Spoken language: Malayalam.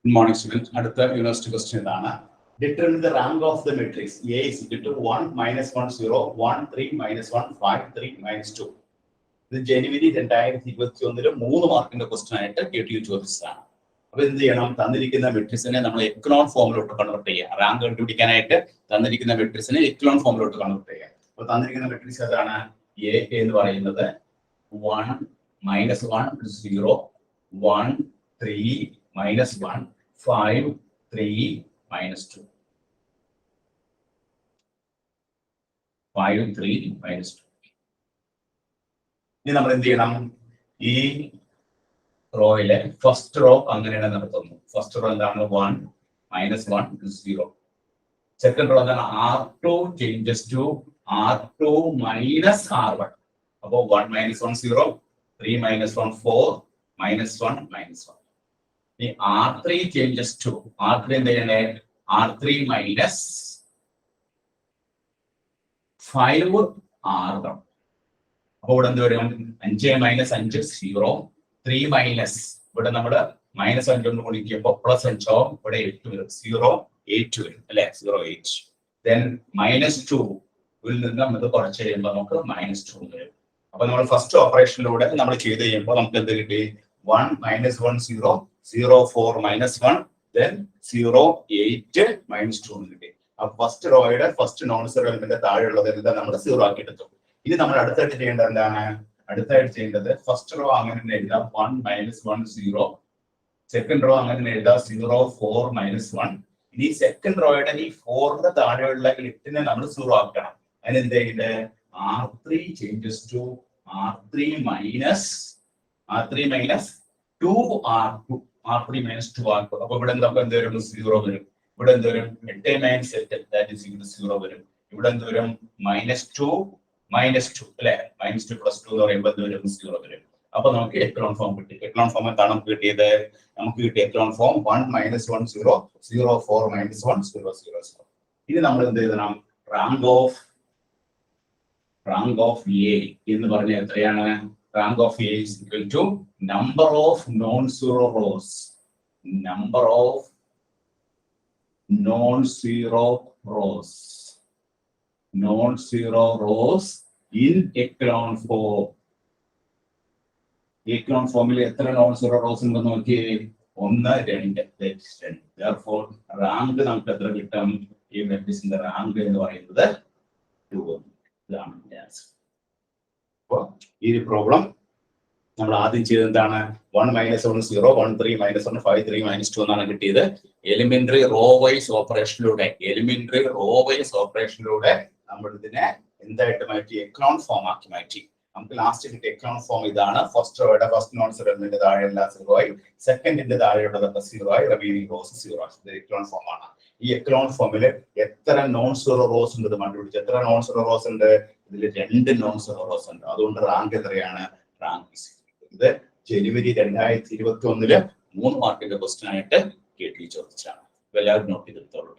Good morning, students. അടുത്ത യൂണിവേഴ്സിറ്റി ക്വസ്റ്റ്യൻ ഇതാണ്. Determine the rank of the matrix A is equal to 1, -1, 0, 1, 3, -1, 5, 3, -2. ഇത് ജനുവരി 2021 3 മാർക്കിന്റെ ക്വസ്റ്റ്യൻ ആയിട്ട് KTU ചോദിച്ചതാണ്. അപ്പൊ എന്ത് ചെയ്യണം? തന്നിരിക്കുന്ന മെട്രിക്സിനെ നമ്മൾ എക്കലോൺ ഫോമിലോട്ട് കൺവേർട്ട് ചെയ്യുക. റാങ്ക് കണ്ടുപിടിക്കാനായിട്ട് തന്നിരിക്കുന്ന മെട്രിക്സിനെ എക്കലോൺ ഫോമിലോട്ട് കൺവേർട്ട് ചെയ്യുക. അപ്പൊ തന്നിരിക്കുന്ന മെട്രിക്സ് ഏതാണ്? A എന്ന് പറയുന്നത് 1, -1, 0, 1, 3, -1, 5, 3, -2. 5, 3, -2. ഇനി നമ്മൾ എന്ത് ചെയ്യണം? ഈ റോയിലെ ഫസ്റ്റ് റോ അങ്ങനെയാണ് നടത്തുന്നു. ഫസ്റ്റ് റോ എന്താണ്? 1, -1, 0. സെക്കൻഡ് റോ എന്താണ്? R2 changes to R2 - R1. അപ്പോൾ 1, -1, 0, 3, -1, 4, -1, -1. The R3 changes to R3 എന്ത് ചെയ്യണേ? R3 minus 5 R1. അപ്പോൾ ഇവിടെ എന്ത് വരും? 5 - 5 0, 3 മൈനസ് ഇവിടെ നമ്മുടെ -5 കൊണ്ട് ഗുണിക്കുമ്പോൾ +5 ഇവിടെ 8 വരും. 0, 8 വരും അല്ലെ? 0, 8. Then -2 ൽ നിന്ന് നമുക്ക് കുറച്ച് കഴിയുമ്പോൾ നമുക്ക് -2 വരും. അപ്പൊ നമ്മൾ ഫസ്റ്റ് ഓപ്പറേഷനിലൂടെ നമ്മൾ ചെയ്ത് കഴിയുമ്പോൾ നമുക്ക് എന്ത് കിട്ടി? 1, -1, 0, 0, 4, -1, then 0, 8, -2 കിട്ടി. അപ്പൊ ഫസ്റ്റ് റോയുടെ ഫസ്റ്റ് നോൺ സീറോ എലിമെന്റ് താഴെയുള്ളത് എല്ലാം നമ്മൾ 0 ആക്കി എടുത്തു. ഇനി നമ്മൾ അടുത്തായിട്ട് ചെയ്യേണ്ടത് എന്താണ്? അടുത്തായിട്ട് ചെയ്യേണ്ടത് ഫസ്റ്റ് റോ അങ്ങനെ തന്നെ എഴുതാം 1, -1, 0. സെക്കൻഡ് റോ അങ്ങനെ തന്നെ എഴുതാം 0, 4, -1. ഇനി സെക്കൻഡ് റോയുടെ ഈ 4ന്റെ താഴെയുള്ള 8നെ നമ്മൾ 0 ആക്കണം. അതിന് എന്ത് ചെയ്യേണ്ടത്? R3 changes to R3 minus 2R2. R3 minus 2R2. അപ്പൊ ഇവിടെ എന്ത് വരും? 0 വരും. ഇവിടെ എന്ത് വരും? 8 - 8 that is equal to 0 വരും. ഇവിടെ എന്ത് വരും? -2 അല്ലെ? -2 + 2 എന്ന് പറയുമ്പോൾ എന്ത് വരും? 0 വരും. അപ്പൊ നമുക്ക് എക്കലോൺ ഫോം കിട്ടി. എക്കലോൺ ഫോം എന്താണ് നമുക്ക് കിട്ടിയത്? നമുക്ക് കിട്ടിയ എക്കലോൺ ഫോം 1, -1, 0, 0, 4, -1, 0, 0, 0. ഇനി നമ്മൾ എന്ത് എഴുതണം? റാങ്ക് ഓഫ് A എന്ന് പറഞ്ഞാൽ എത്രയാണ്? Rank of A is equal to number of non-zero rows. Number of non-zero rows in echelon form. Echelon formula എത്ര non-zero rows ഉണ്ടെന്ന് നോക്കിയേ? 1, 2. Therefore rank നമുക്ക് എത്ര കിട്ടും? ഈ മെട്രിക്സിന്റെ റാങ്ക് എന്ന് പറയുന്നത് 2. ഇതാണ് ആൻസർ. ഈ പ്രോബ്ലം നമ്മൾ ആദ്യം ചെയ്തത് എന്താണ്? 1, -1, 0, 1, 3, -1, 5, 3, -2 എന്നാണ് കിട്ടിയത്. എലിമെന്ററി റോ വൈസ് ഓപ്പറേഷനിലൂടെ നമ്മൾ ഇതിനെ എന്തായിട്ട് മാറ്റി? എക്കലോൺ ഫോം ആക്കി മാറ്റി. നമുക്ക് ലാസ്റ്റ് കിട്ടിയ എക്കലോൺ ഫോം ഇതാണ്. ഫസ്റ്റ് റോയുടെ ഫസ്റ്റ് നോൺ സീറോ എലിമെന്റ് താഴെയുള്ള 0 ആയി, സെക്കൻഡിന്റെ താഴെയുള്ളതൊക്കെ 0 ആയി, റിമൈനിങ് റോസ് 0 ആയി. ഇത് എക്കലോൺ ഫോം ആണ്. ഈ എക്കലോൺ ഫോമിൽ എത്ര നോൺ സീറോ റോസ് ഉണ്ട് കണ്ടുപിടിച്ചു. എത്ര നോൺ സീറോ റോസ് ഉണ്ട്? ഇതിൽ 2 നോൺ സീറോ റോസ് ഉണ്ട്. അതുകൊണ്ട് റാങ്ക് എത്രയാണ്? റാങ്ക് ഇത് ജനുവരി 2021 3 മാർക്കിന്റെ ക്വസ്റ്റ്യൻ ആയിട്ട് KTU ചോദിച്ചാണ്. എല്ലാവരും നോട്ട് ചെയ്തെടുത്തോളൂ.